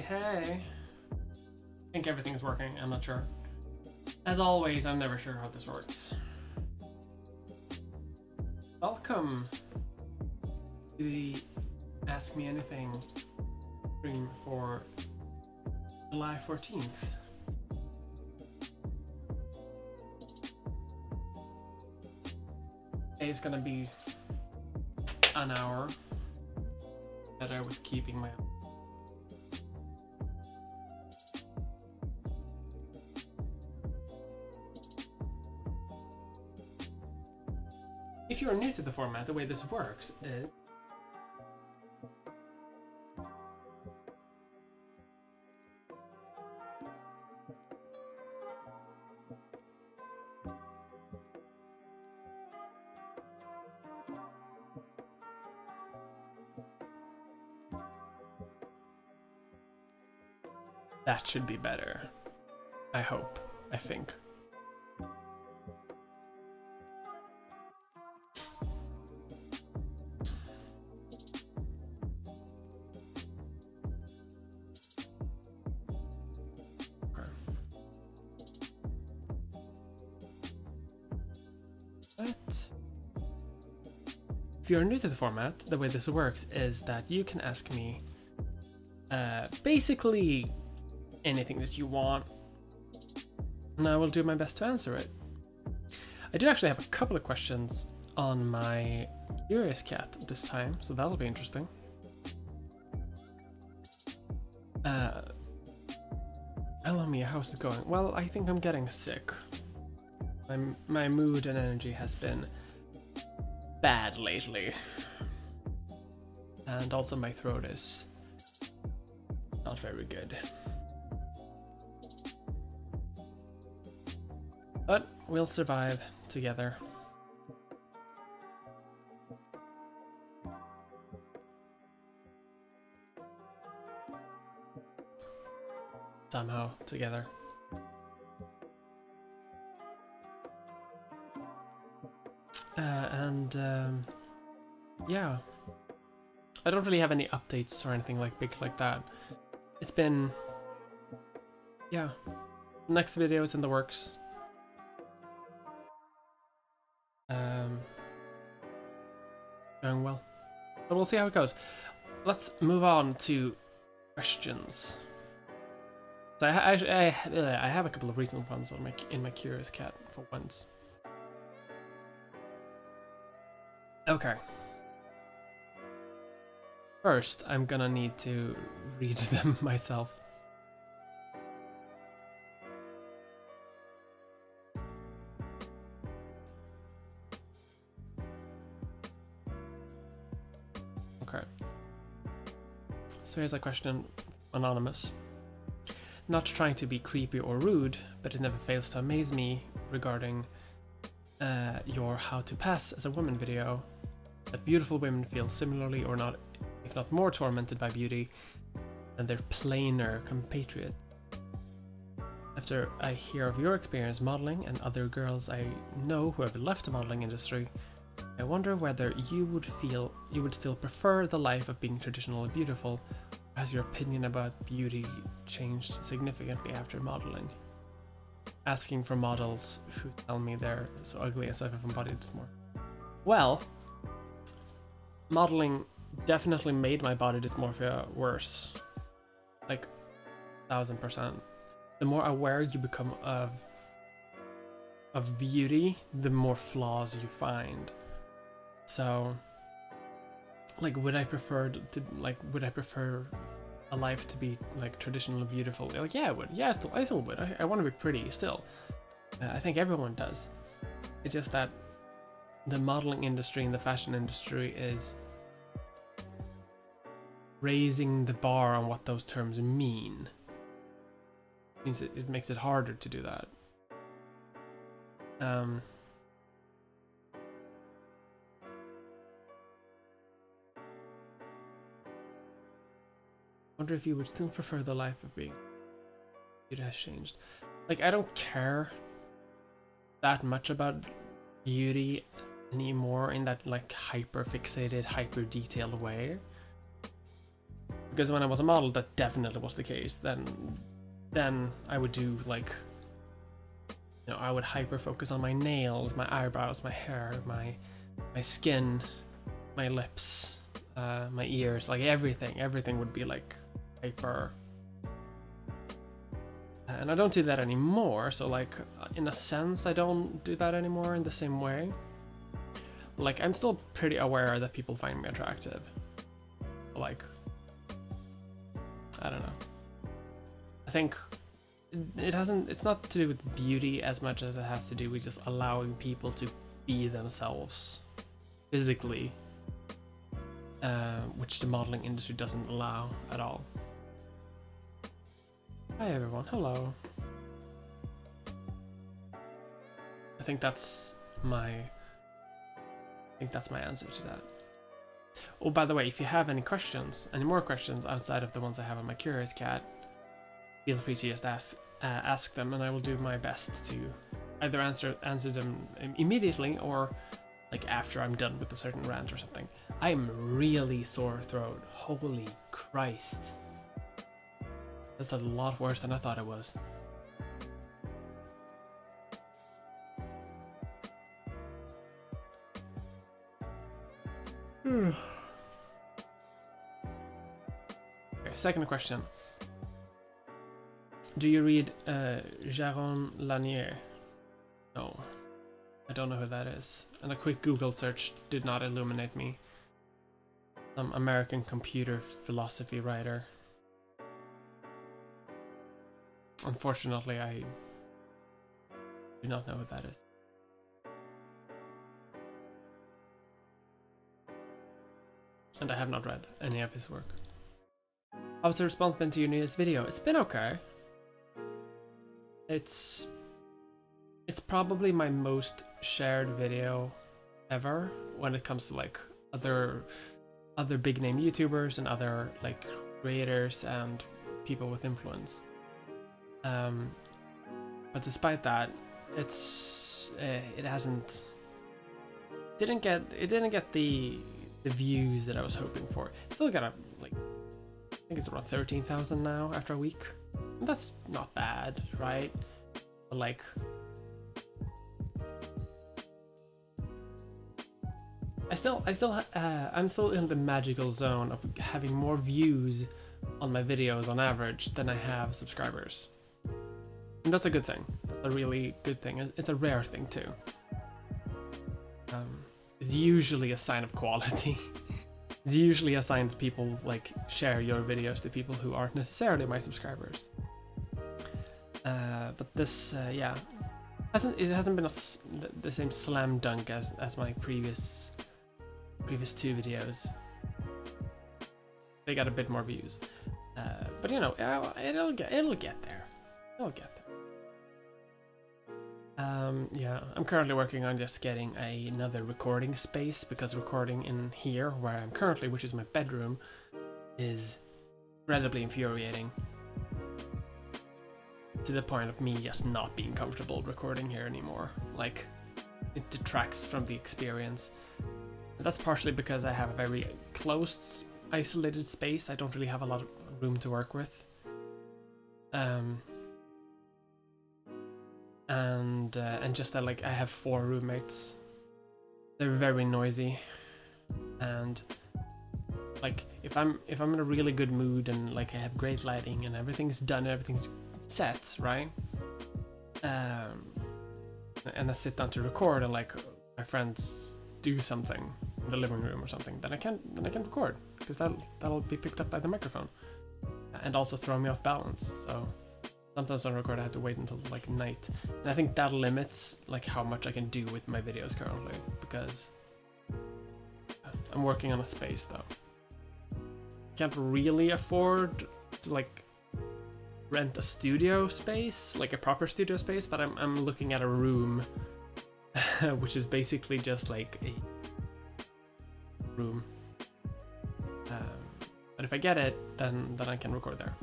hey. I think everything's working, I'm not sure. As always, I'm never sure how this works. Welcome to the Ask Me Anything stream for July 14th. Today's gonna be an hour better with keeping my. If you're new to the format, the way this works is that should be better. I hope. I think. If you're new to the format, the way this works is that you can ask me basically anything that you want, and I will do my best to answer it. I do actually have a couple of questions on my Curious Cat this time, so that'll be interesting. Hello Mia, how's it going? Well, I think I'm getting sick. My mood and energy has been bad lately, and also my throat is not very good, but we'll survive together. Somehow together. Yeah, I don't really have any updates or anything like big like that. It's been, yeah, next video is in the works. Going well, but we'll see how it goes. Let's move on to questions. So I have a couple of recent ones on in my Curious Cat for once. Okay. First, I'm gonna need to read them myself. Okay. So here's a question, anonymous. Not trying to be creepy or rude, but it never fails to amaze me regarding your How to Pass as a Woman video, that beautiful women feel similarly or not, if not more tormented by beauty than their plainer compatriot. After I hear of your experience modeling and other girls I know who have left the modeling industry, I wonder whether you would still prefer the life of being traditionally beautiful, or has your opinion about beauty changed significantly after modeling? Asking for models who tell me they're so ugly as if from body dysmorphia. Well, modeling definitely made my body dysmorphia worse. Like 1000%. The more aware you become of beauty, the more flaws you find. So, like, would I prefer a life to be like traditionally beautiful? Like, yeah, I would. Yeah, I still would. I want to be pretty still. I think everyone does. It's just that the modeling industry and the fashion industry is raising the bar on what those terms mean. It means it makes it harder to do that. Wonder if you would still prefer the life of being. It has changed. Like, I don't care that much about beauty anymore in that like hyper fixated, hyper detailed way. because when I was a model, that definitely was the case. Then I would do like, you know, I would hyper focus on my nails, my eyebrows, my hair, my skin, my lips, my ears, like everything would be like hyper. And I don't do that anymore, so like in a sense I don't do that anymore in the same way. Like I'm still pretty aware that people find me attractive. Like, I don't know. I think it's not to do with beauty as much as it has to do with just allowing people to be themselves physically, which the modeling industry doesn't allow at all. Hi everyone, hello. I think that's my answer to that. Oh, by the way, if you have any more questions outside of the ones I have on my Curious Cat, feel free to just ask them, and I will do my best to either answer them immediately or like after I'm done with a certain rant or something. I'm really sore throat. Holy Christ. That's a lot worse than I thought it was. Okay, second question. Do you read Jaron Lanier? No, I don't know who that is. And a quick Google search did not illuminate me. Some American computer philosophy writer. Unfortunately, I do not know who that is. And I have not read any of his work. How's the response been to your newest video? It's been okay. It's probably my most shared video ever when it comes to like other big name YouTubers and other like creators and people with influence. But despite that, it didn't get the views that I was hoping for. Still got like, I think it's around 13,000 now after a week. And that's not bad, right? But like, I'm still in the magical zone of having more views on my videos on average than I have subscribers. And that's a good thing. That's a really good thing. It's a rare thing too. It's usually a sign of quality. It's usually a sign that people like share your videos to people who aren't necessarily my subscribers. But this, yeah, it hasn't been the same slam dunk as my previous two videos. They got a bit more views, but you know, it'll get there. It'll get there. Yeah, I'm currently working on just getting another recording space, because recording in here where I'm currently, which is my bedroom, is incredibly infuriating. To the point of me just not being comfortable recording here anymore. Like, it detracts from the experience. And that's partially because I have a very closed, isolated space. I don't really have a lot of room to work with. And just that, like, I have 4 roommates. They're very noisy, and like if I'm in a really good mood and like I have great lighting and everything's done, everything's set, right? And I sit down to record, and like my friends do something in the living room or something, then I can't record, because that'll be picked up by the microphone and also throw me off balance. So sometimes on record I have to wait until like night, and I think that limits like how much I can do with my videos currently, because I'm working on a space though. Can't really afford to like rent a studio space, like a proper studio space, but I'm looking at a room which is basically just like a room. But if I get it, then I can record there.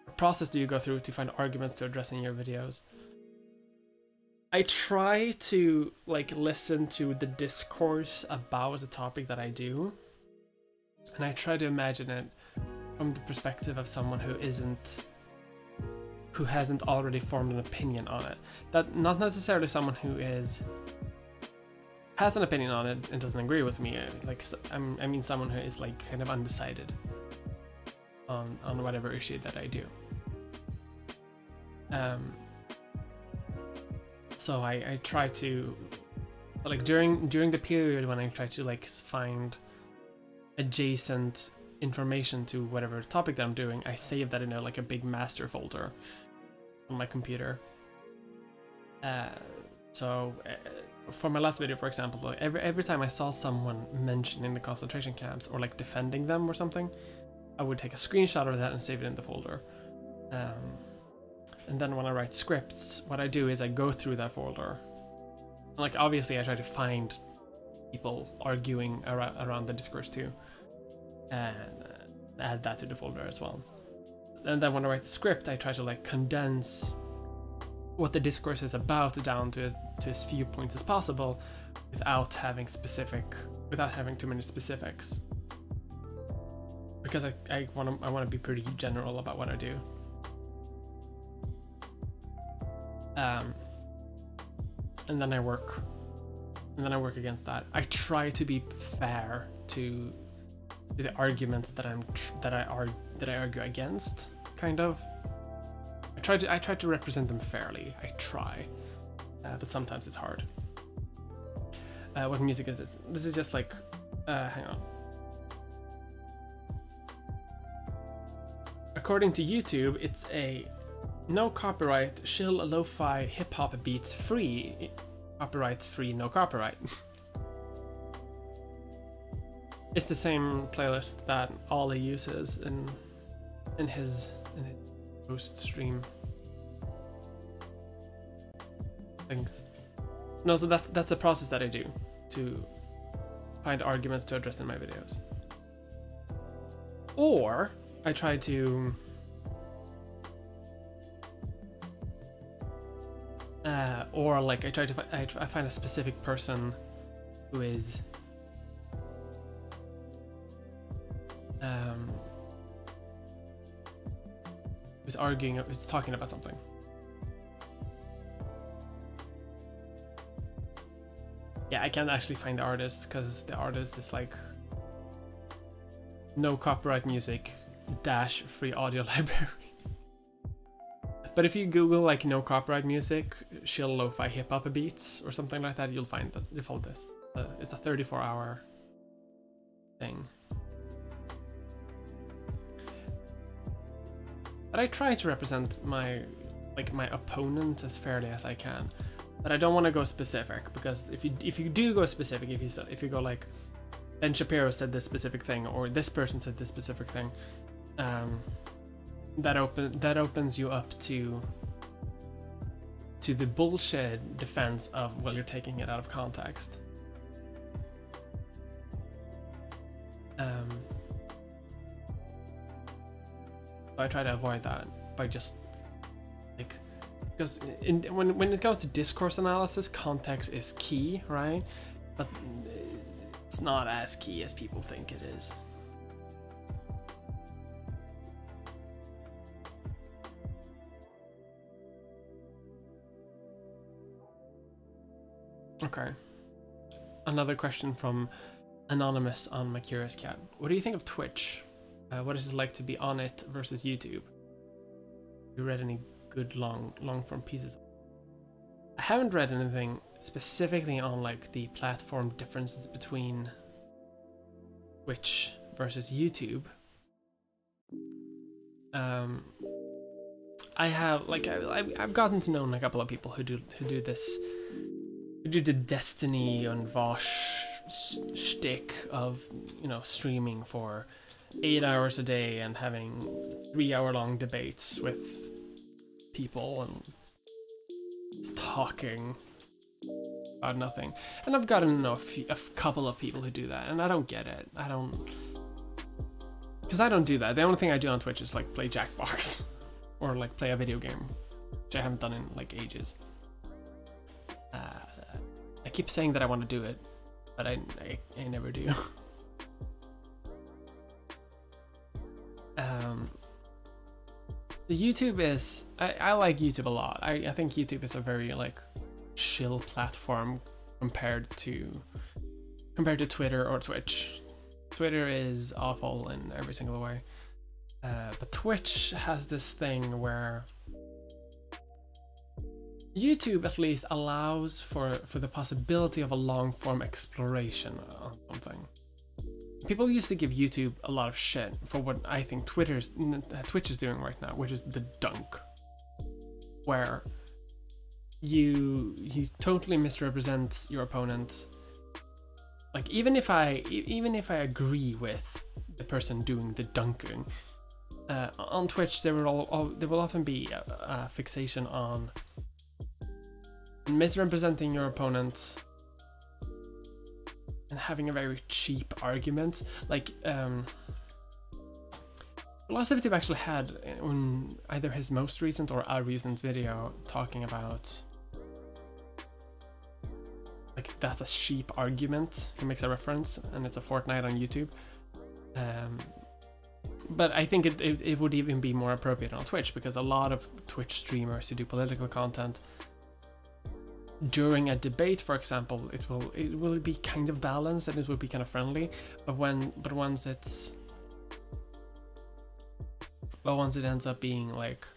What process do you go through to find arguments to address in your videos? I try to like listen to the discourse about the topic that I do, And I try to imagine it from the perspective of someone who hasn't already formed an opinion on it. That not necessarily someone who has an opinion on it and doesn't agree with me. Like, I mean someone who is like kind of undecided on whatever issue that I do. So I try to, like, during the period when I try to like find adjacent information to whatever topic that I'm doing, I save that in like a big master folder on my computer. So for my last video, for example, every time I saw someone mentioning the concentration camps or like defending them or something, I would take a screenshot of that and save it in the folder. And then when I write scripts, what I do is I go through that folder. Like, obviously I try to find people arguing around the discourse too, and add that to the folder as well. And then when I write the script, I try to like condense what the discourse is about down to as few points as possible, without having too many specifics. Because I want to be pretty general about what I do. And then I work against that. I try to be fair to the arguments that I argue against, kind of. I try to represent them fairly. I try, but sometimes it's hard. What music is this? This is just like, hang on. According to YouTube, it's a no copyright, chill, lo-fi, hip-hop beats free. Copyrights free, no copyright. It's the same playlist that Ollie uses in his post stream things. No, so that's the process that I do to find arguments to address in my videos. Or I try to I find a specific person who is who's talking about something. Yeah, I can't actually find the artist because the artist is like no copyright music dash free audio library. But if you Google like no copyright music, chill lo-fi hip-hop beats or something like that, you'll find this. It's a 34-hour thing. But I try to represent my opponent as fairly as I can. But I don't want to go specific, because if you do go specific, if you go like Ben Shapiro said this specific thing, or this person said this specific thing, that opens you up to the bullshit defense of, well, you're taking it out of context. I try to avoid that by just like, because when it comes to discourse analysis, context is key, right? But it's not as key as people think it is. Okay. Another question from Anonymous on My Curious Cat. What do you think of Twitch? What is it like to be on it versus YouTube? Have you read any good long form pieces? I haven't read anything specifically on like the platform differences between Twitch versus YouTube. I have like I've gotten to know a couple of people who do the Destiny and Vosh shtick of, you know, streaming for 8 hours a day and having 3-hour-long debates with people and talking about nothing. And I've gotten to know a couple of people who do that, and I don't get it. Because I don't do that. The only thing I do on Twitch is like play Jackbox or like play a video game, which I haven't done in like ages. I keep saying that I want to do it, but I never do. The YouTube is, I like YouTube a lot. I think YouTube is a very like chill platform compared to Twitter or Twitch. Twitter is awful in every single way, but Twitch has this thing where YouTube at least allows for the possibility of a long form exploration on something. People used to give YouTube a lot of shit for what I think Twitch is doing right now, which is the dunk, where you totally misrepresent your opponent. Like even if I agree with the person doing the dunking, on Twitch there will often be a fixation on misrepresenting your opponent and having a very cheap argument. Like Philosophy actually had on either his most recent or a recent video talking about like that's a cheap argument. He makes a reference and it's a Fortnite on YouTube. But I think it would even be more appropriate on Twitch, because a lot of Twitch streamers who do political content during a debate, for example, it will be kind of balanced and it will be kind of friendly. But once it ends up being like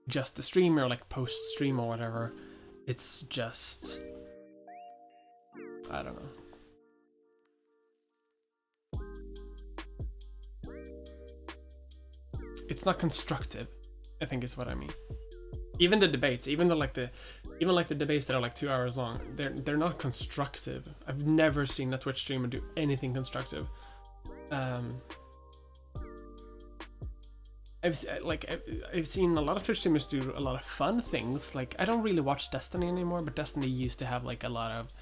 just the streamer, like post stream or whatever, it's just, I don't know. It's not constructive, I think is what I mean. Even the debates, even the debates that are like 2 hours long, they're not constructive. I've never seen a Twitch streamer do anything constructive. I've seen a lot of Twitch streamers do a lot of fun things. Like, I don't really watch Destiny anymore, but Destiny used to have like a lot of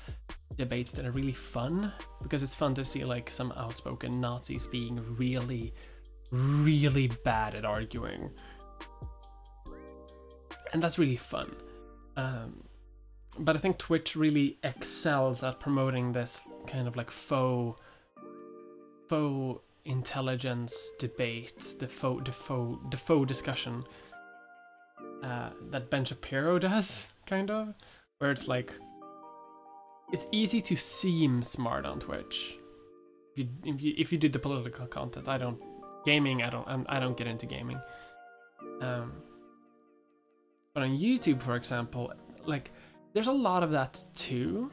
debates that are really fun, because it's fun to see like some outspoken Nazis being really, really bad at arguing. And that's really fun. But I think Twitch really excels at promoting this kind of like faux intelligence debate, the faux discussion that Ben Shapiro does, kind of, where it's like, it's easy to seem smart on Twitch if you do the political content. I don't get into gaming. But on YouTube, for example, like there's a lot of that too.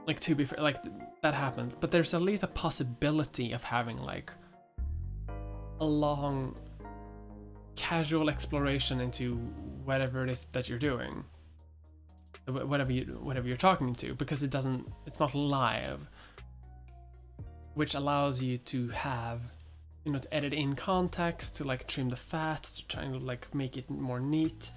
Like, to be fair, like that happens, but there's at least a possibility of having like a long casual exploration into whatever it is that you're doing, whatever you're talking to, because it's not live, which allows you to have, you know, to edit in context, to like trim the fat, to try and like make it more neat.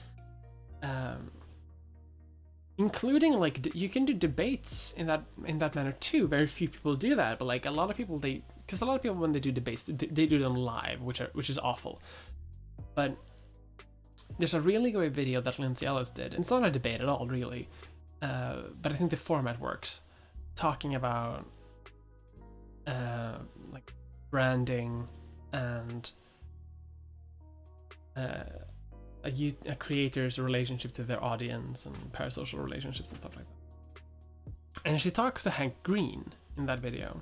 Including like you can do debates in that manner too. Very few people do that, but like a lot of people because a lot of people when they do debates they do them live, which is awful. But there's a really great video that Lindsay Ellis did. It's not a debate at all, really, but I think the format works, talking about like branding and a creator's relationship to their audience and parasocial relationships and stuff like that. And she talks to Hank Green in that video.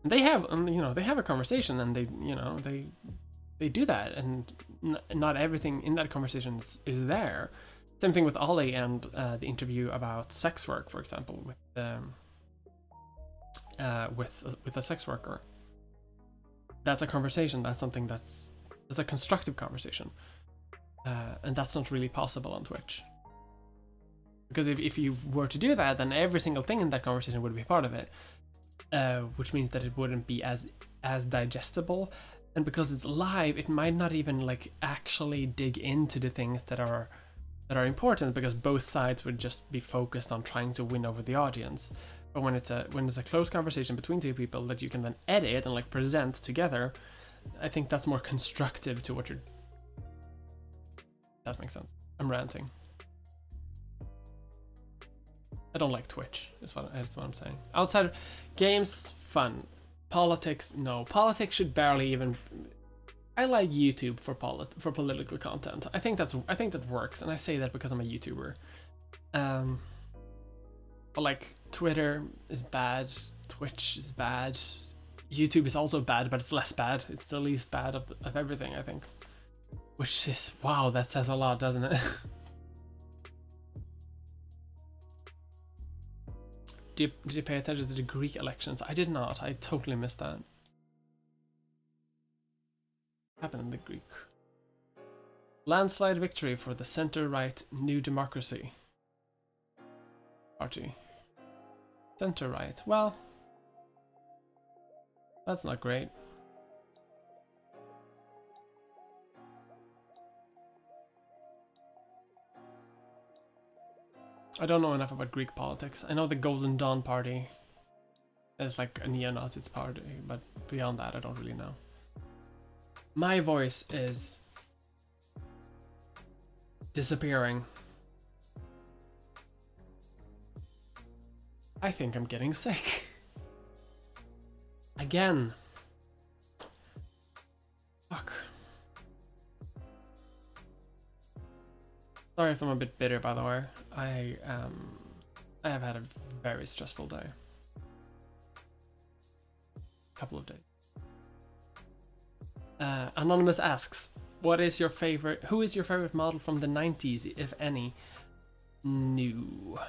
And they have a conversation, and they do that, and not everything in that conversation is there. Same thing with Ollie and the interview about sex work, for example, with a sex worker. That's a conversation. That's something that's a constructive conversation, and that's not really possible on Twitch. Because if you were to do that, then every single thing in that conversation would be part of it, which means that it wouldn't be as digestible. And because it's live, it might not even like actually dig into the things that are important, because both sides would just be focused on trying to win over the audience. But when it's a close conversation between two people that you can then edit and like present together, I think that's more constructive to what you're. That makes sense. I'm ranting. I don't like Twitch, that's what I'm saying. Outside of games, fun. Politics, no. Politics should barely even... I like YouTube for political content. I think that works, and I say that because I'm a YouTuber. But like, Twitter is bad, Twitch is bad, YouTube is also bad, but it's less bad. It's the least bad of everything, I think. Which is... wow, that says a lot, doesn't it? Did you pay attention to the Greek elections? I did not. I totally missed that. What happened in the Greek? Landslide victory for the center-right New Democracy Party. Center-right. Well, that's not great. I don't know enough about Greek politics. I know the Golden Dawn Party is like a neo-Nazi party, but beyond that I don't really know. My voice is disappearing. I think I'm getting sick. Again. Fuck. Sorry if I'm a bit bitter, by the way. I have had a very stressful day. Couple of days. Anonymous asks, who is your favorite model from the 90s, if any? No.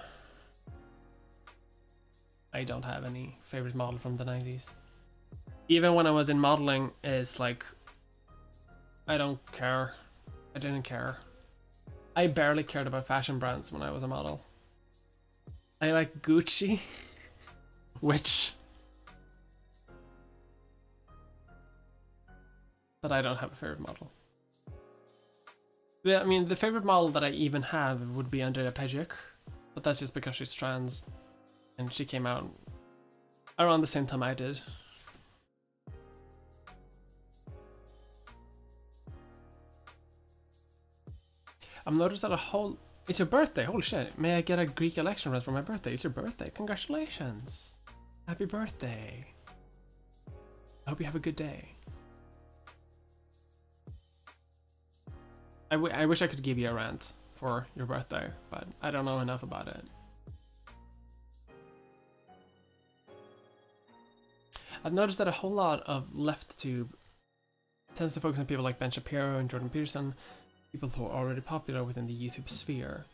I don't have any favorite model from the 90s. Even when I was in modeling, it's like, I don't care. I didn't care. I barely cared about fashion brands when I was a model. I like Gucci, which... but I don't have a favorite model. Yeah, I mean, the favorite model that I even have would be Andrea Pejic, but that's just because she's trans, and she came out around the same time I did. I've noticed that it's your birthday, holy shit. May I get a Greek election run for my birthday? It's your birthday, congratulations. Happy birthday. I hope you have a good day. I wish I could give you a rant for your birthday, but I don't know enough about it. I've noticed that a whole lot of LeftTube tends to focus on people like Ben Shapiro and Jordan Peterson, people who are already popular within the YouTube sphere.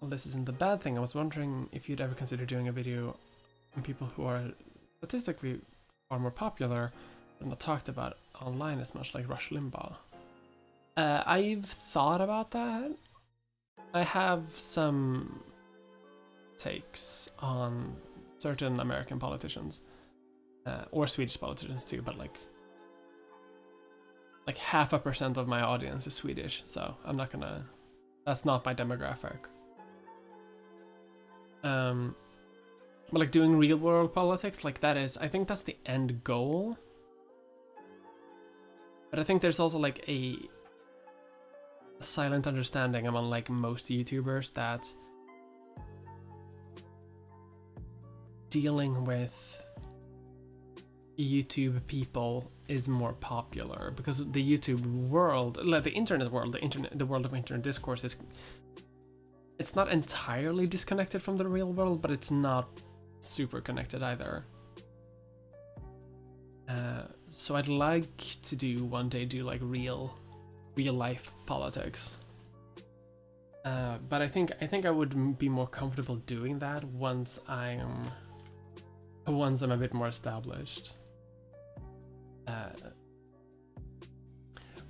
Well, this isn't the bad thing. I was wondering if you'd ever consider doing a video on people who are statistically far more popular but not talked about online as much, like Rush Limbaugh. I've thought about that. I have some takes on certain American politicians, or Swedish politicians too, but like 0.5% of my audience is Swedish, so I'm not gonna... that's not my demographic. But like doing real world politics, like that is... I think that's the end goal. But I think there's also like a silent understanding among like most YouTubers that dealing with YouTube people is more popular because the YouTube world, like the internet world, the world of internet discourse is... it's not entirely disconnected from the real world, but it's not super connected either. So I'd like to one day do like real life politics. But I think I would be more comfortable doing that once I'm a bit more established.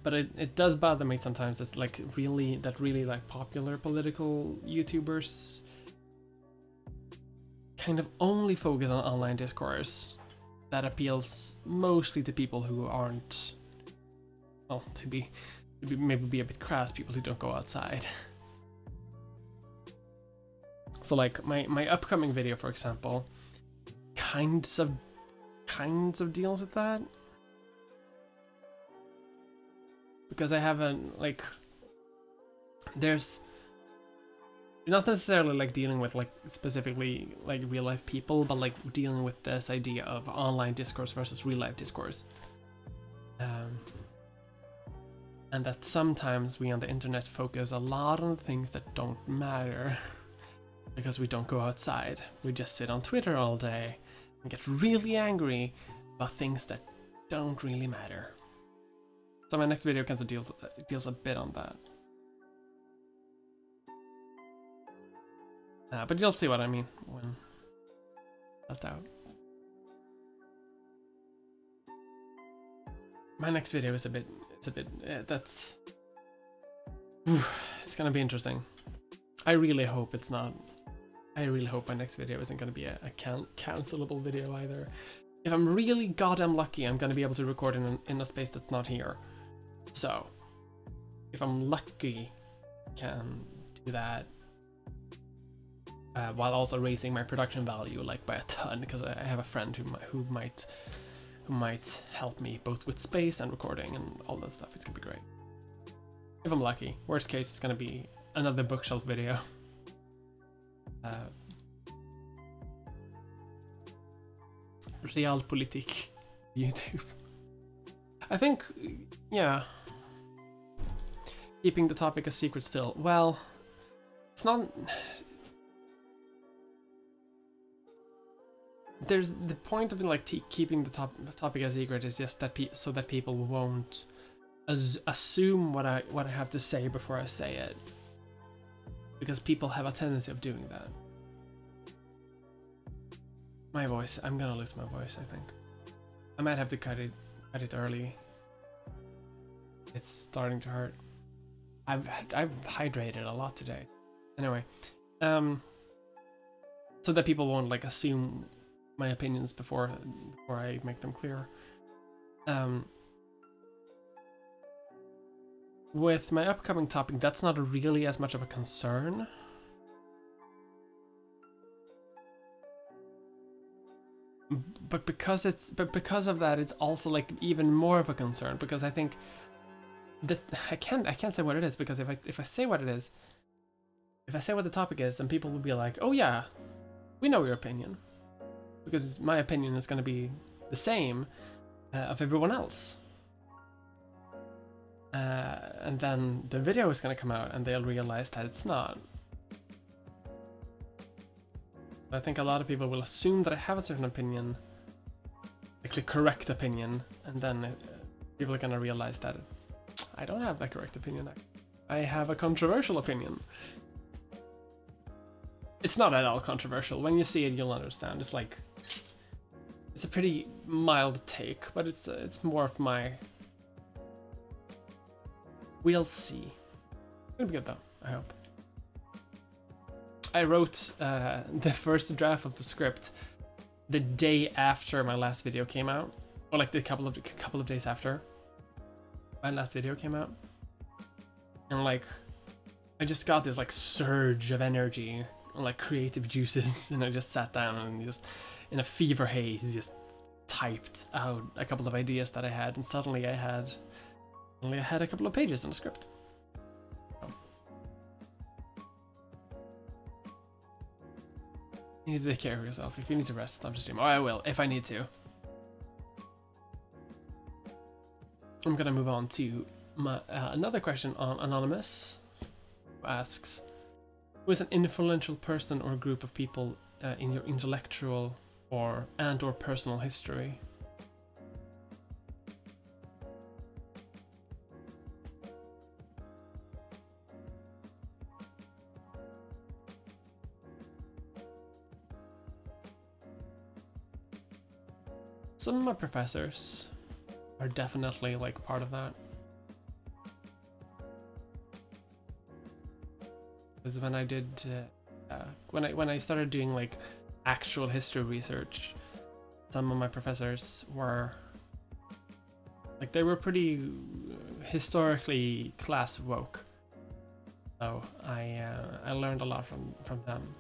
But it does bother me sometimes. It's like really like popular political YouTubers kind of only focus on online discourse that appeals mostly to people who aren't, well, to maybe be a bit crass, people who don't go outside. So like my upcoming video, for example, kinds of deals with that. Because I haven't, like, there's not necessarily like dealing with like specifically like real life people, but like dealing with this idea of online discourse versus real life discourse. And that sometimes we on the internet focus a lot on things that don't matter because we don't go outside. We just sit on Twitter all day and get really angry about things that don't really matter. So my next video kind of deals a bit on that. But you'll see what I mean when that's out. My next video is that's it's gonna be interesting. I really hope it's not. I really hope my next video isn't gonna be a cancelable video either. If I'm really goddamn lucky, I'm gonna be able to record in a space that's not here. So if I'm lucky, I can do that while also raising my production value like by a ton, because I have a friend who might help me both with space and recording and all that stuff. It's gonna be great. If I'm lucky. Worst case, it's gonna be another bookshelf video. Realpolitik YouTube. I think, yeah. Keeping the topic a secret still. Well, it's not. There's the point of like keeping the topic a secret is just that so that people won't assume what I have to say before I say it, because people have a tendency of doing that. My voice, I'm gonna lose my voice. I think I might have to cut it early. It's starting to hurt. I've hydrated a lot today. Anyway, so that people won't like assume my opinions before I make them clear. With my upcoming topic, that's not really as much of a concern. But because of that, it's also like even more of a concern, because I think that I can't say what it is, because if I say what it is, if I say what the topic is, then people will be like, oh yeah, we know your opinion. Because my opinion is going to be the same of everyone else. And then the video is going to come out and they'll realize that it's not. I think a lot of people will assume that I have a certain opinion, like the correct opinion, and then people are going to realize that I don't have that correct opinion. I have a controversial opinion. It's not at all controversial. When you see it, you'll understand. It's like, it's a pretty mild take, but it's more of my. We'll see. It's gonna be good though, I hope. I wrote the first draft of the script the day after my last video came out, or like the couple of days after my last video came out, and like I just got this like surge of energy, like creative juices, and I just sat down and just in a fever haze just typed out a couple of ideas that I had, and suddenly I had a couple of pages in the script. You need to take care of yourself. If you need to rest, stop the stream. Oh, I will, if I need to. I'm gonna move on to my, another question on Anonymous, who asks, who is an influential person or group of people in your intellectual or personal history? Some of my professors are definitely like part of that. Because when I did, when I started doing like actual history research, some of my professors were like, they were pretty historically class woke. So I learned a lot from them.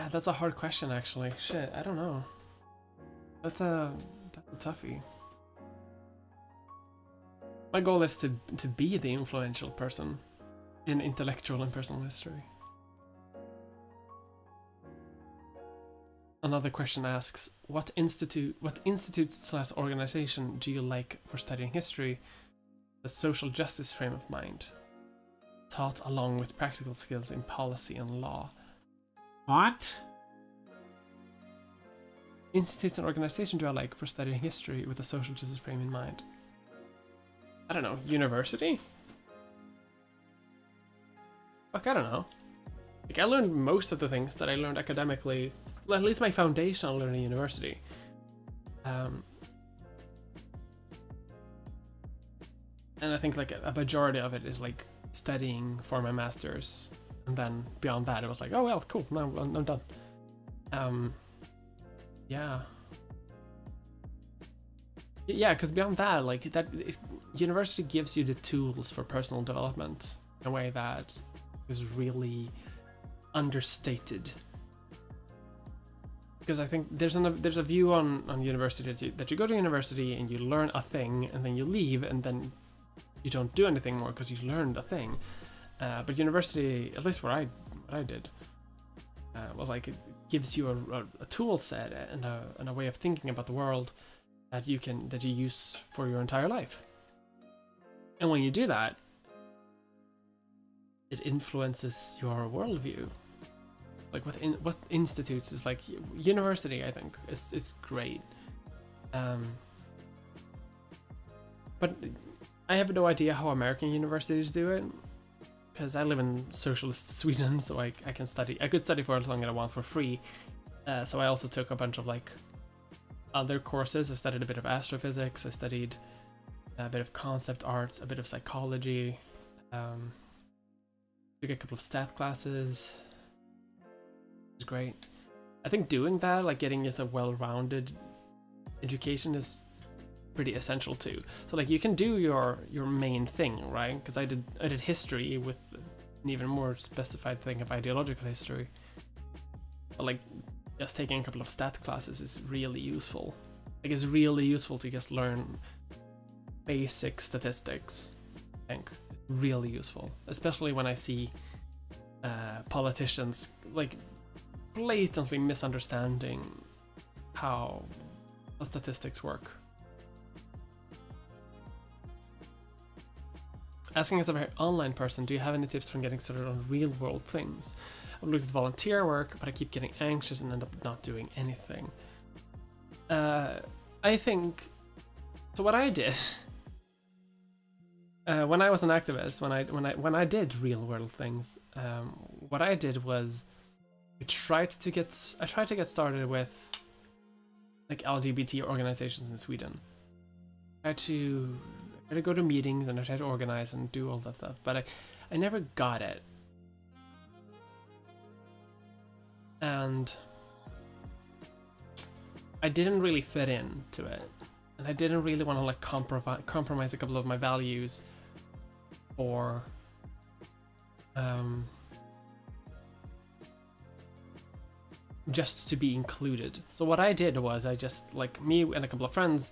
Yeah, that's a hard question, actually. Shit, I don't know. That's a toughie. My goal is to be the influential person in intellectual and personal history. Another question asks, what institute/organization do you like for studying history? The social justice frame of mind, taught along with practical skills in policy and law. What? Institutes and organization do I like for studying history with a social justice frame in mind? I don't know, university? Fuck, I don't know. Like, I learned most of the things that I learned academically, well, at least my foundation I learned in university. And I think like a majority of it is like studying for my master's, and then beyond that it was like, oh well, cool, now I'm done. Yeah, because beyond that, like university gives you the tools for personal development in a way that is really understated. Because I think there's a view on university that you go to university and you learn a thing and then you leave and then you don't do anything more because you learned a thing. But university, at least what I did, was like it gives you a tool set and a way of thinking about the world that you use for your entire life. And when you do that, it influences your worldview. Like what institutes is like university, I think it's great. But I have no idea how American universities do it, because I live in socialist Sweden, so I could study for as long as I want for free. So I also took a bunch of like other courses. I studied a bit of astrophysics, I studied a bit of concept art, a bit of psychology, took a couple of stat classes. It was great. I think doing that, like getting us a well-rounded education, is pretty essential too. So like you can do your main thing, right? Because I did history with an even more specified thing of ideological history. But like just taking a couple of stat classes is really useful. Like it's really useful to just learn basic statistics. I think it's really useful, especially when I see politicians like blatantly misunderstanding how statistics work. Asking as a very online person, do you have any tips for getting started on real world things? I've looked at volunteer work, but I keep getting anxious and end up not doing anything. I think, so what I did when I was an activist, when I did real world things, what I did was I tried to get started with like LGBT organizations in Sweden. I tried to go to meetings and I tried to organize and do all that stuff, but I never got it. And I didn't really fit into it. And I didn't really want to like compromise a couple of my values for just to be included. So what I did was I just, like, me and a couple of friends,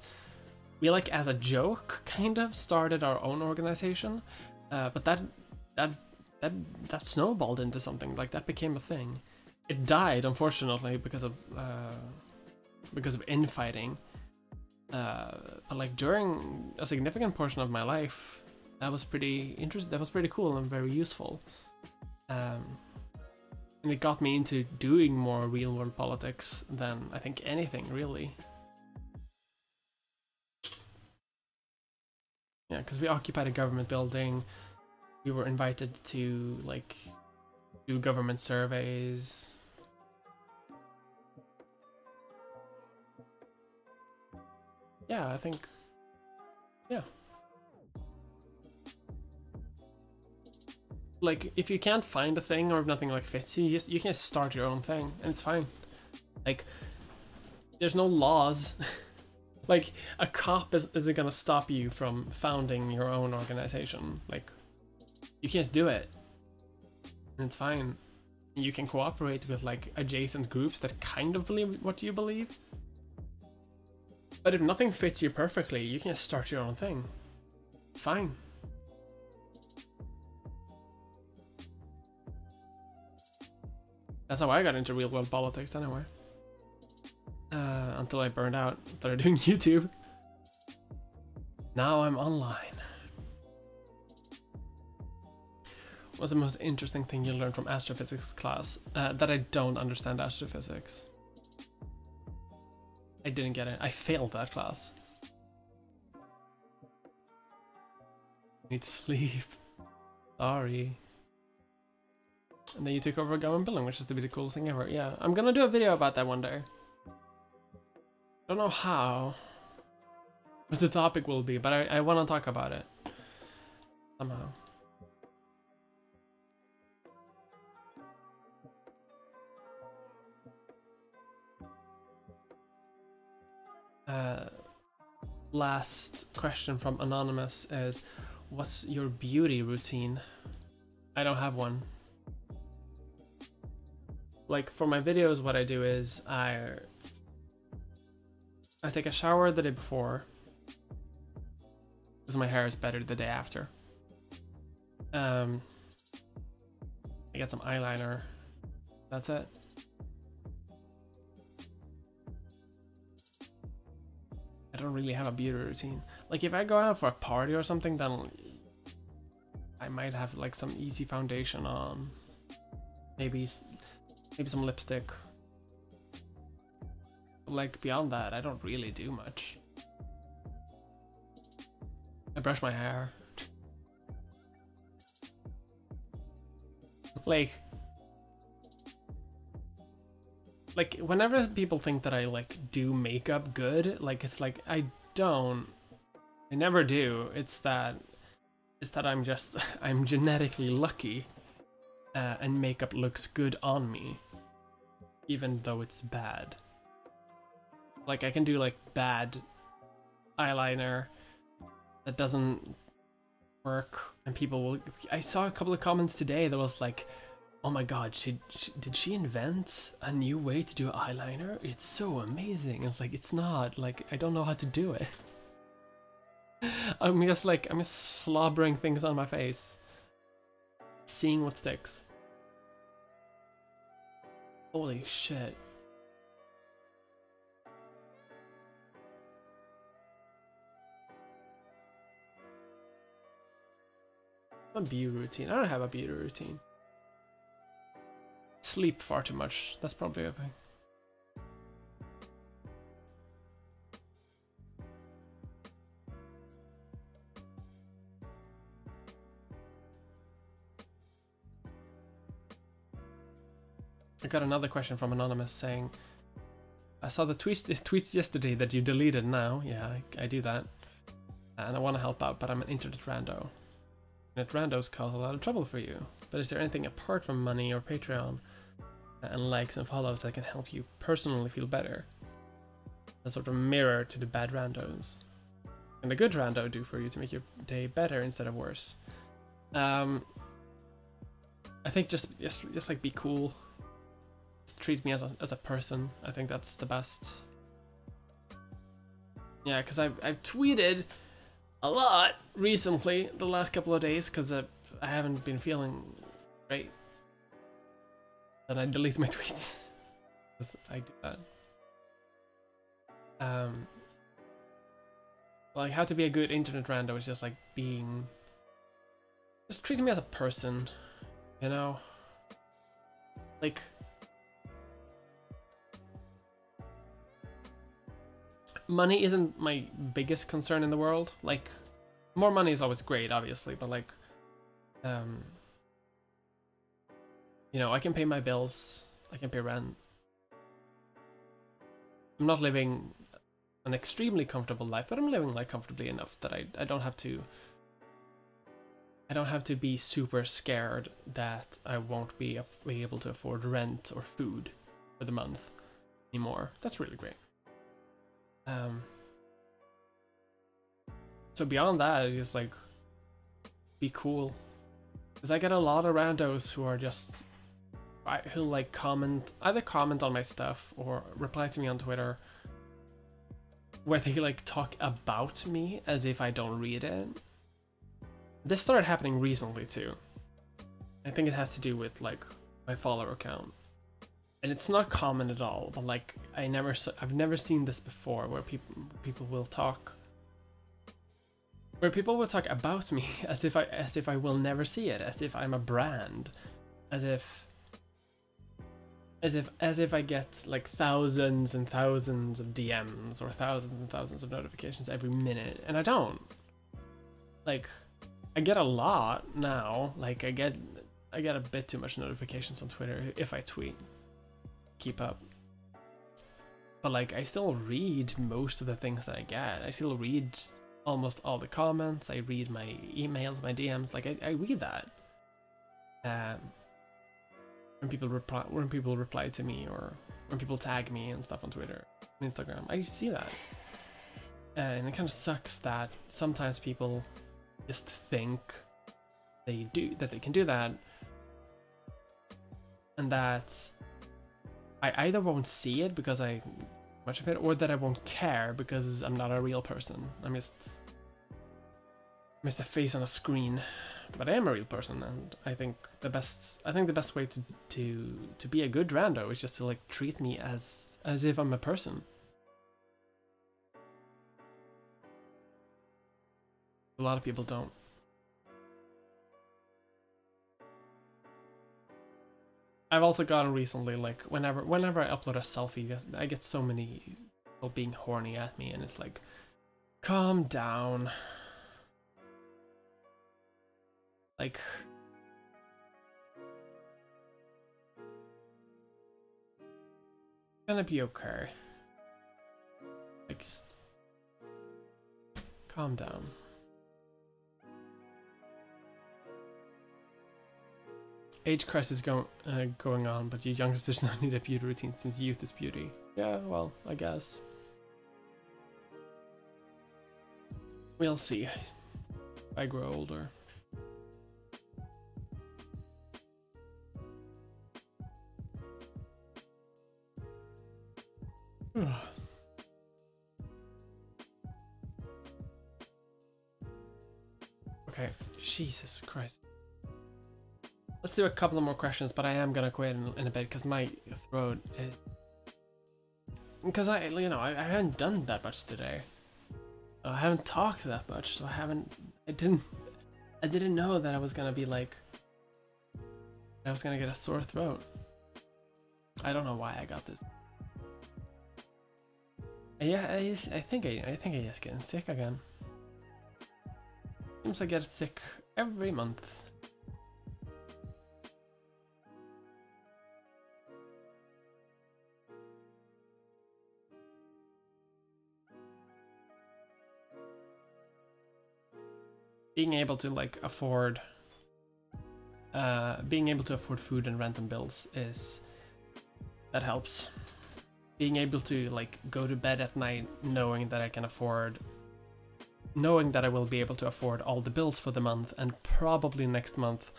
we like as a joke kind of started our own organization, but that snowballed into something. Like that became a thing. It died, unfortunately, because of infighting. But like during a significant portion of my life, that was pretty interesting. That was pretty cool and very useful. And it got me into doing more real world politics than I think anything really. Yeah, because we occupied a government building. We were invited to like do government surveys. Yeah, I think, yeah. Like, if you can't find a thing or if nothing like fits you, you can start your own thing and it's fine. Like, there's no laws. Like, a cop isn't gonna stop you from founding your own organization. Like, you can just do it and it's fine. You can cooperate with like adjacent groups that kind of believe what you believe. But if nothing fits you perfectly, you can just start your own thing. Fine. That's how I got into real world politics anyway. Until I burned out and started doing YouTube. Now I'm online. What's the most interesting thing you learned from astrophysics class? That I don't understand astrophysics. I didn't get it. I failed that class. Need sleep. Sorry. And then you took over a government building, which is to be the coolest thing ever. Yeah, I'm gonna do a video about that one day. Don't know how, what the topic will be, but I want to talk about it somehow. Last question from Anonymous is, what's your beauty routine? I don't have one. Like for my videos, what I do is I take a shower the day before because my hair is better the day after. I get some eyeliner. That's it. I don't really have a beauty routine. Like if I go out for a party or something, then I might have like some easy foundation on. Maybe some lipstick. Like beyond that, I don't really do much. I brush my hair. Like whenever people think that I like do makeup good, like it's like I never do. It's that I'm genetically lucky, and makeup looks good on me, even though it's bad. Like I can do like bad eyeliner that doesn't work, and people will. I saw a couple of comments today that was like, "Oh my god, did she invent a new way to do eyeliner? It's so amazing." It's like it's not. Like I don't know how to do it. I'm just slobbering things on my face, seeing what sticks. Holy shit. A beauty routine. I don't have a beauty routine. Sleep far too much. That's probably a thing. I got another question from Anonymous saying, I saw the tweets yesterday that you deleted now. Yeah, I do that. And I want to help out, but I'm an internet rando. Internet randos cause a lot of trouble for you. But is there anything apart from money or Patreon and likes and follows that can help you personally feel better? A sort of mirror to the bad randos. And a good rando do for you to make your day better instead of worse? I think just like be cool. Just treat me as a person. I think that's the best. Yeah, because I've tweeted a lot recently, the last couple of days, because I haven't been feeling great. Then I delete my tweets. I do that. Like how to be a good internet rando is just like just treating me as a person, you know? Like, money isn't my biggest concern in the world. Like, more money is always great, obviously, but like, you know, I can pay my bills, I can pay rent. I'm not living an extremely comfortable life, but I'm living like comfortably enough that I don't have to be super scared that I won't be able to afford rent or food for the month anymore. That's really great. So beyond that, it's just like be cool, because I get a lot of randos who are just who like either comment on my stuff or reply to me on Twitter, where they like talk about me as if I don't read it. This started happening recently too. I think it has to do with like my follower count, and it's not common at all. But like I've never seen this before, where people will talk. Where people will talk about me as if I will never see it, as if I'm a brand, as if I get like thousands and thousands of DMs or thousands and thousands of notifications every minute, and I don't. Like, I get a lot now. Like I get a bit too much notifications on Twitter if I tweet. Keep up. But like I still read most of the things that I get. I still read almost all the comments. I read my emails, my DMs. Like I read that. When people reply to me, or when people tag me and stuff on Twitter and Instagram, I see that. And it kind of sucks that sometimes people just think they can do that, and that I either won't see it because I much of it, or that I won't care because I'm not a real person. I'm just a face on a screen. But I am a real person, and I think the best way to be a good rando is just to like treat me as if I'm a person. A lot of people don't. I've also gotten recently, like, whenever I upload a selfie, I get so many people being horny at me, and it's like, calm down. Like, it's gonna be okay. Like, just calm down. Age crisis going on, but you youngsters don't need a beauty routine since youth is beauty. Yeah, well, I guess. We'll see. I grow older. Okay, Jesus Christ. Let's do a couple of more questions, but I am gonna quit in a bit because my throat is... Because I haven't done that much today. I haven't talked that much, so I didn't know that I was gonna be like... I was gonna get a sore throat. I don't know why I got this. Yeah, I think I just getting sick again. Seems I get sick every month. Being able to like afford food and rent and bills that helps. Being able to like go to bed at night knowing that I will be able to afford all the bills for the month, and probably next month,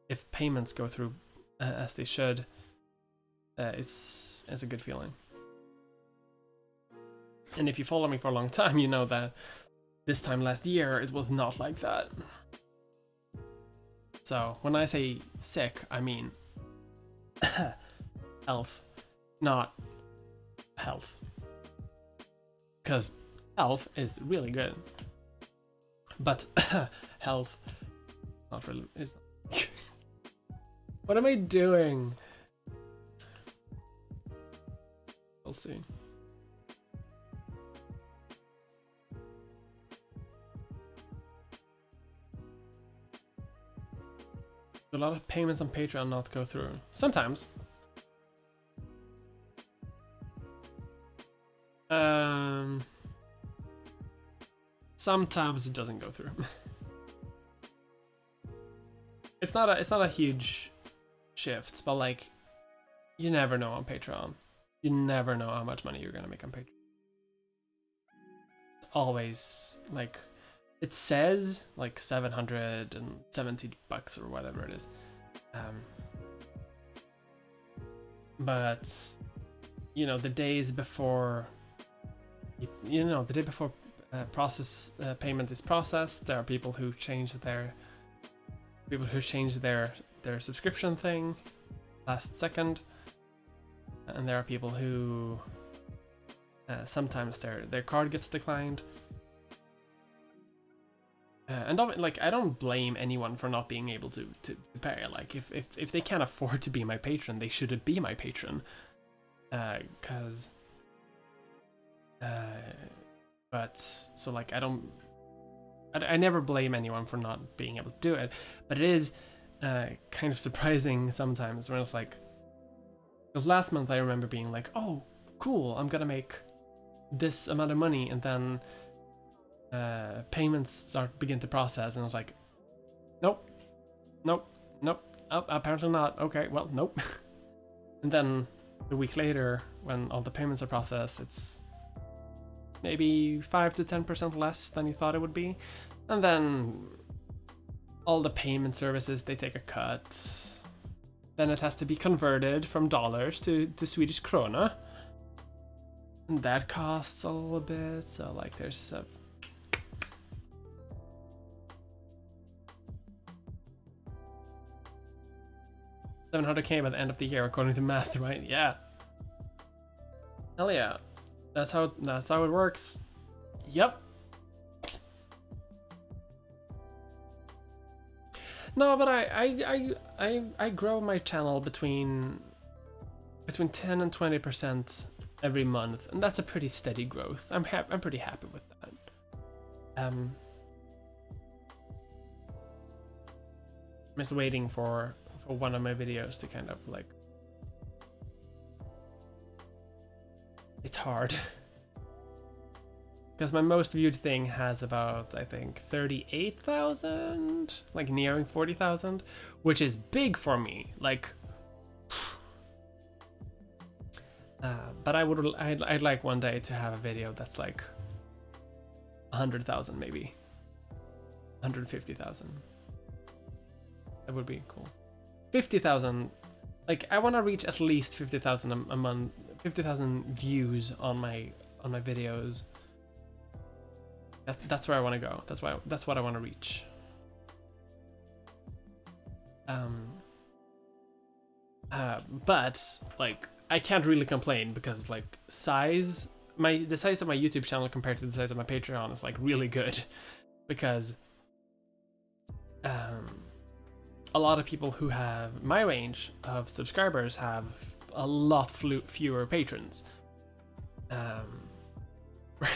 if payments go through as they should, is a good feeling. And if you follow me for a long time, you know that this time last year it was not like that. So when I say sick, I mean health, not health. Because health is really good. But health, not really. Is. What am I doing? We'll see. A lot of payments on Patreon not go through. Sometimes. Sometimes it doesn't go through. It's not a huge shift, but like, you never know on Patreon. You never know how much money you're gonna make on Patreon. It's always like, it says like 770 bucks or whatever it is. but you know, the days before, you know, the day before payment is processed, there are people who change their subscription thing last second, and there are people who sometimes their card gets declined. And like, I don't blame anyone for not being able to pay. Like, if they can't afford to be my patron, they shouldn't be my patron. But so like, I never blame anyone for not being able to do it, but it is kind of surprising sometimes when it's like, because last month I remember being like, oh cool, I'm gonna make this amount of money, and then payments begin to process, and I was like, nope, oh, apparently not. Okay, well, nope. And then a week later, when all the payments are processed, it's maybe 5 to 10% less than you thought it would be. And then all the payment services, they take a cut. Then it has to be converted from dollars to Swedish krona. And that costs a little bit. So like, there's a $700K by the end of the year, according to math, right? Yeah. Hell yeah. That's how it works. Yep. No, but I grow my channel between 10 and 20% every month, and that's a pretty steady growth. I'm pretty happy with that. I'm just waiting for one of my videos to kind of like, it's hard because my most viewed thing has about, I think, 38,000, like nearing 40,000, which is big for me. Like, but I'd like one day to have a video that's like 100,000, maybe 150,000. That would be cool. 50,000, like, I want to reach at least 50,000 a month, 50,000 views on my videos. That's where I want to go. That's what I want to reach. But like, I can't really complain because like, the size of my YouTube channel compared to the size of my Patreon is like really good, because a lot of people who have my range of subscribers have a lot fewer patrons.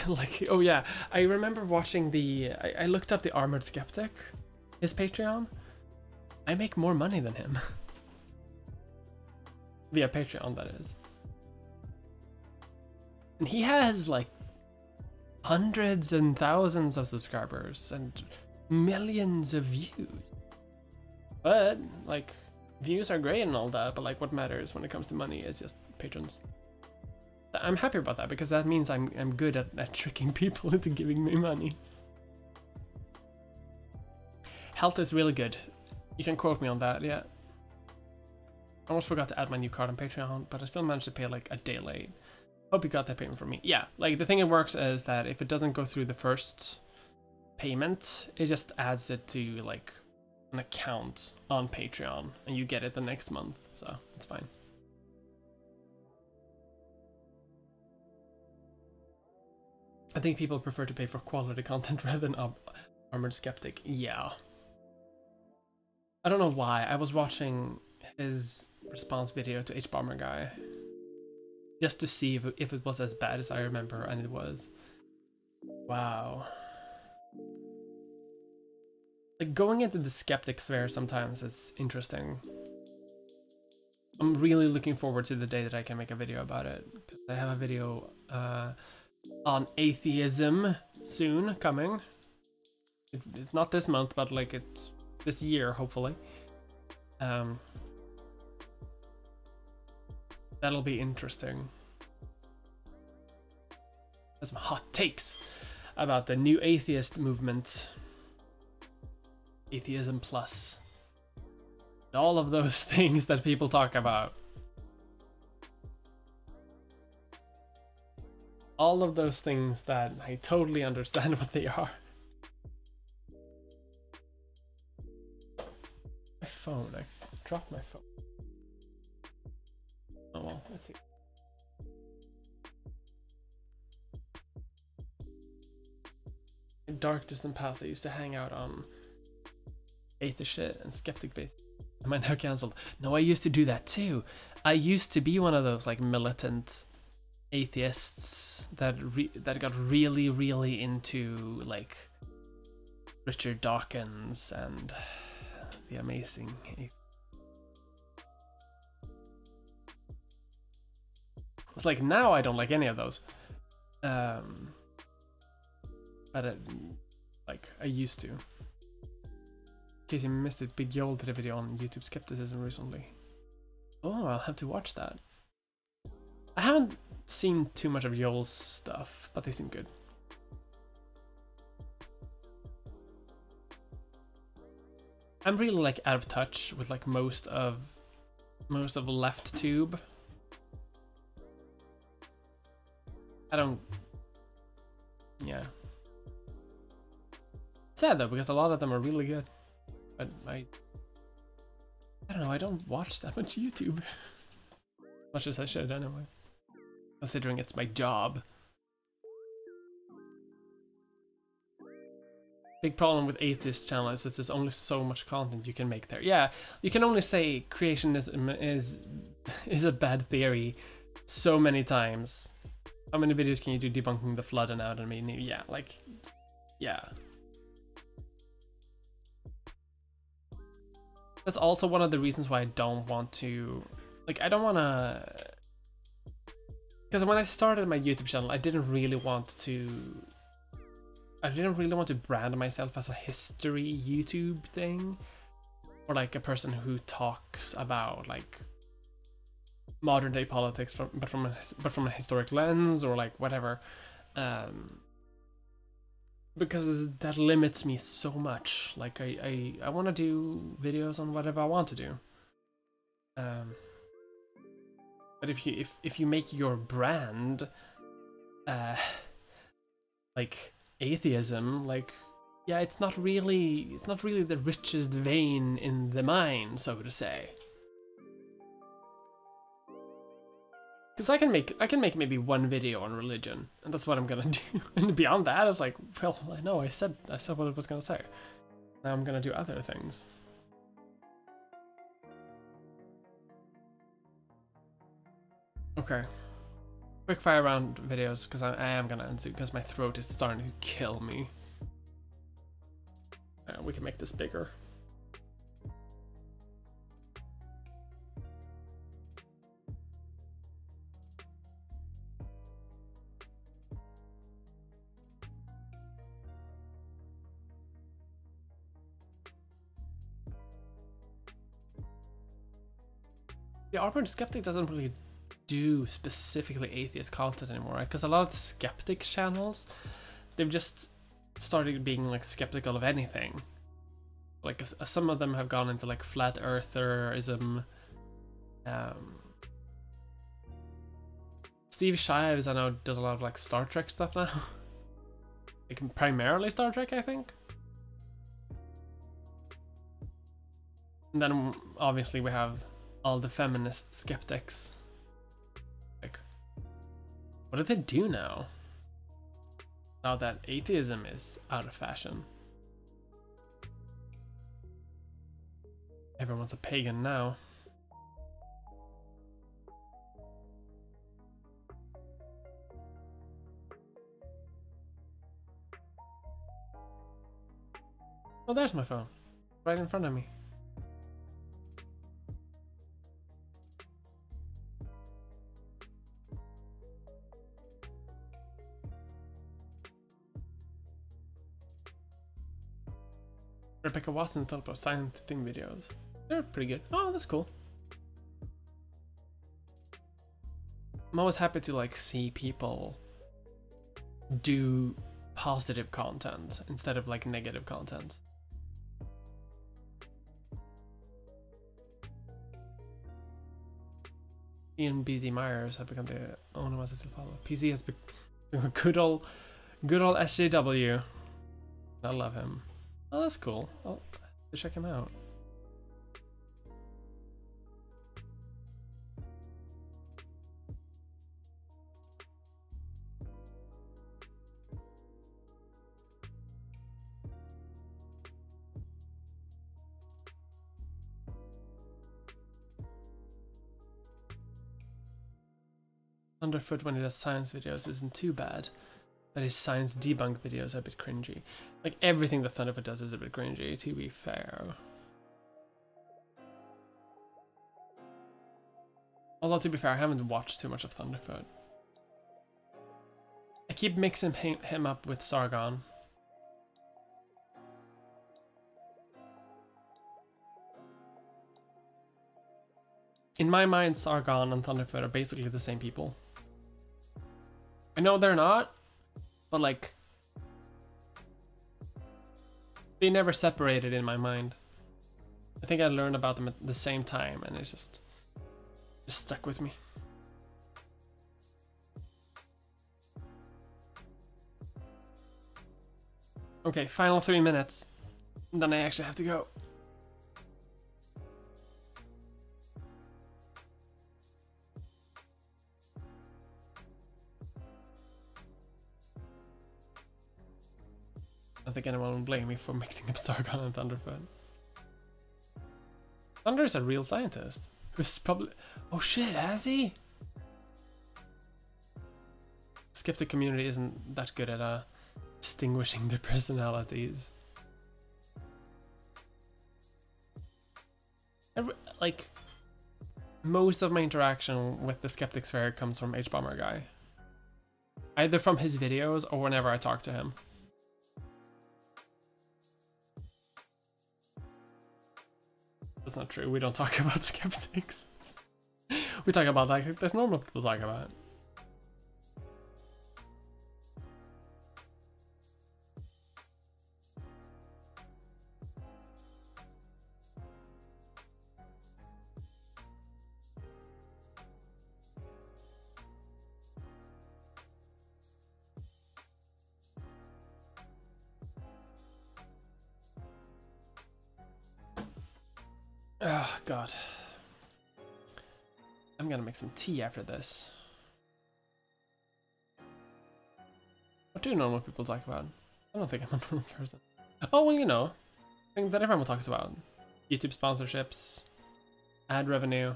Like, oh yeah, I remember watching I looked up the Armored Skeptic, his Patreon. I make more money than him. Via Patreon, that is. And he has like hundreds and thousands of subscribers and millions of views. But like, views are great and all that, but like, what matters when it comes to money is just patrons. I'm happy about that, because that means I'm good at tricking people into giving me money. Health is really good. You can quote me on that, yeah. I almost forgot to add my new card on Patreon, but I still managed to pay like a day late. Hope you got that payment from me. Yeah, like, the thing it works is that if it doesn't go through the first payment, it just adds it to like an account on Patreon, and you get it the next month, so it's fine. I think people prefer to pay for quality content rather than Armored Skeptic. Yeah. I don't know why. I was watching his response video to H-Bomber Guy just to see if it was as bad as I remember, and it was. Wow. Like, going into the skeptic sphere sometimes is interesting. I'm really looking forward to the day that I can make a video about it. I have a video on atheism soon coming. It's not this month, but like, it's this year, hopefully. That'll be interesting. There's some hot takes about the new atheist movement. Atheism plus. All of those things that people talk about. all of those things that I totally understand what they are. My phone, I dropped my phone. Oh well, let's see. In dark distant past, I used to hang out on atheist shit and skeptic base. Am I now cancelled? No, I used to do that too. I used to be one of those like militant atheists that got really into like Richard Dawkins and the amazing. It's like now I don't like any of those. But like I used to. In case you missed it, Big Yol did a video on YouTube skepticism recently. Oh, I'll have to watch that. I haven't seen too much of Yol's stuff, but they seem good. I'm really like out of touch with like most of left tube. Yeah. Sad though, because a lot of them are really good. But I don't know, I don't watch that much YouTube. Much as I should anyway. Considering it's my job. Big problem with atheist channel is that there's only so much content you can make there. Yeah, you can only say creationism is a bad theory so many times. How many videos can you do debunking the flood anatomy? Yeah, like, yeah. That's also one of the reasons why I don't want to, like, I don't want to, because when I started my YouTube channel, I didn't really want to brand myself as a history YouTube thing, or like a person who talks about like modern day politics but from a historic lens, or like whatever, because that limits me so much. Like I want to do videos on whatever I want to do, but if you make your brand like atheism, like, yeah, it's not really the richest vein in the mine, so to say. Because I can make maybe one video on religion, and that's what I'm gonna do. And beyond that, it's like, well, I know I said what I was gonna say. Now I'm gonna do other things. Okay. Quick fire round videos, because I am gonna end soon, because my throat is starting to kill me. We can make this bigger. The Arbor Skeptic doesn't really do specifically atheist content anymore, right? Because a lot of the skeptics channels, they've just started being like skeptical of anything. Like some of them have gone into like flat eartherism. Steve Shives, I know, does a lot of like Star Trek stuff now. Like primarily Star Trek, I think. And then obviously we have all the feminist skeptics. Like, what do they do now? Now that atheism is out of fashion. Everyone's a pagan now. Oh, there's my phone. Right in front of me. Rebecca Watson talked about scientific videos. They're pretty good. Oh, that's cool. I'm always happy to like see people do positive content instead of like negative content. Ian BZ Myers have become the only ones I still follow. PZ has Good old SJW. I love him. Oh, that's cool. I'll check him out. Thunderfoot when he does science videos isn't too bad, but his science debunk videos are a bit cringy. Like everything that Thunderfoot does is a bit cringy, to be fair. Although to be fair, I haven't watched too much of Thunderfoot. I keep mixing him up with Sargon. In my mind, Sargon and Thunderfoot are basically the same people. I know they're not, but like, they never separated in my mind. I think I learned about them at the same time, and it just stuck with me. Okay, final 3 minutes, then I actually have to go. I don't think anyone will blame me for mixing up Sargon and Thunderfoot. Thunder is a real scientist. Who's probably... Oh shit, has he? Skeptic community isn't that good at distinguishing their personalities. Like, most of my interaction with the Skeptic Sphere comes from H-Bomber Guy. Either from his videos or whenever I talk to him. That's not true. We don't talk about skeptics. We talk about like there's normal people talk about. Oh god. I'm gonna make some tea after this. What do normal people talk about? I don't think I'm a normal person. Oh, well, you know, things that everyone talks about. YouTube sponsorships, ad revenue,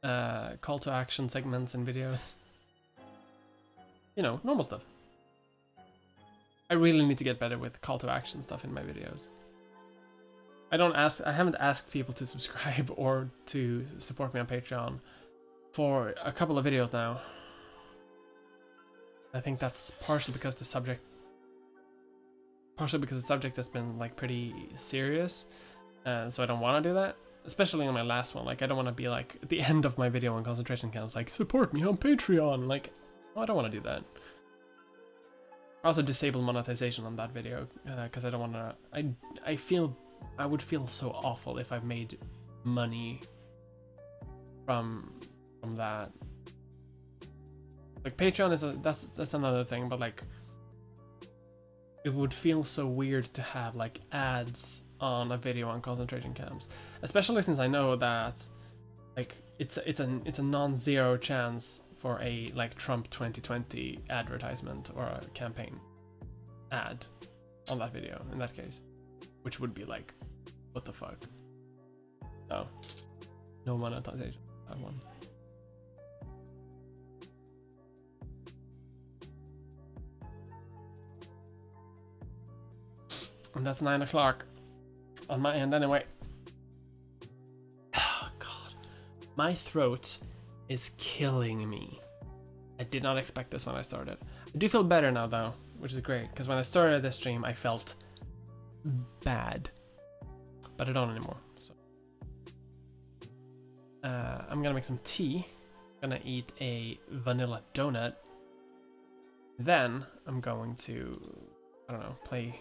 call to action segments in videos. You know, normal stuff. I really need to get better with call to action stuff in my videos. I haven't asked people to subscribe or to support me on Patreon for a couple of videos now. I think that's partially because the subject has been like pretty serious, and so I don't want to do that, especially on my last one. Like, I don't want to be like at the end of my video on concentration camps like, support me on Patreon. Like, well, I don't want to do that. I also disabled monetization on that video because I don't want to. I would feel so awful if I made money from that. Like, Patreon is that's another thing, but like, it would feel so weird to have like ads on a video on concentration camps, especially since I know that like it's a non-zero chance for a like Trump 2020 advertisement or a campaign ad on that video in that case, which would be like, what the fuck? So, no monetization on that one. And that's 9 o'clock on my end anyway. Oh god, my throat is killing me. I did not expect this when I started. I do feel better now though, which is great, because when I started this stream I felt bad, but I don't anymore. So I'm gonna make some tea. I'm gonna eat a vanilla donut. Then I'm going to, I don't know, play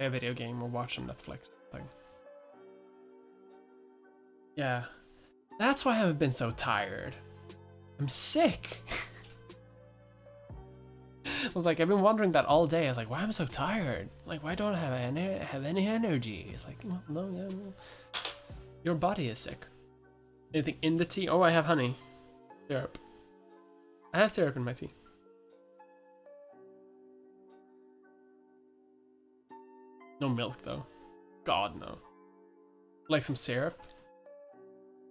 a video game or watch some Netflix thing. Yeah, that's why I've been so tired. I'm sick. was like, I've been wondering that all day. I was like, why am I so tired? Like, why don't I have any energy? It's like, well, no, yeah, well, your body is sick. Anything in the tea? Oh, I have honey. Syrup. I have syrup in my tea. No milk, though. God, no. Like some syrup.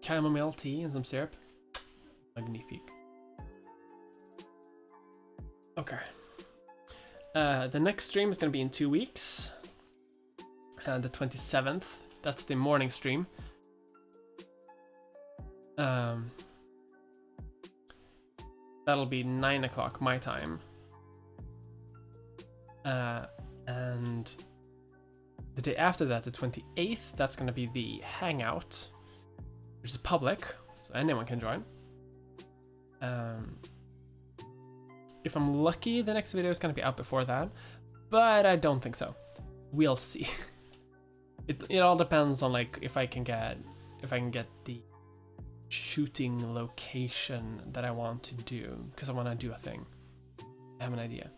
Chamomile tea and some syrup. Magnifique. Okay. The next stream is going to be in 2 weeks. The 27th. That's the morning stream. That'll be 9 o'clock my time. And the day after that, the 28th, that's going to be the hangout, which is public, so anyone can join. If I'm lucky, the next video is going to be out before that, but I don't think so. We'll see. It all depends on like if I can get the shooting location that I want to do, because I want to do a thing. I have an idea.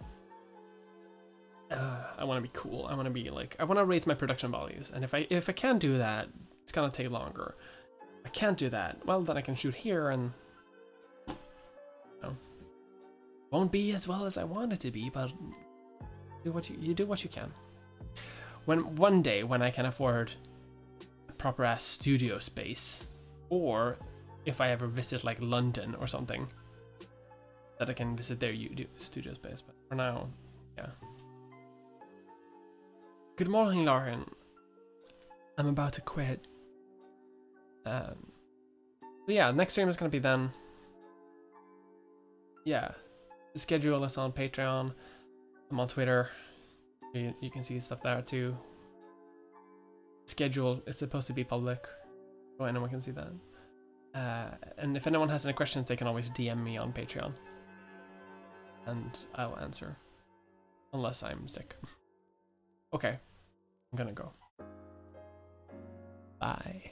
I want to be cool. I want to be like, I want to raise my production values, and if I can't do that, it's gonna take longer. I can't do that. Well, then I can shoot here, and won't be as well as I want it to be, but you do what you can. One day when I can afford a proper ass studio space, or if I ever visit like London or something, that I can visit their studio space. But for now, yeah. Good morning, Lauren. I'm about to quit. So yeah, next stream is gonna be then. Yeah, the schedule is on Patreon. I'm on Twitter. You can see stuff there too. Schedule is supposed to be public, so anyone can see that. And if anyone has any questions, they can always DM me on Patreon, and I'll answer, unless I'm sick. Okay, I'm gonna go. Bye.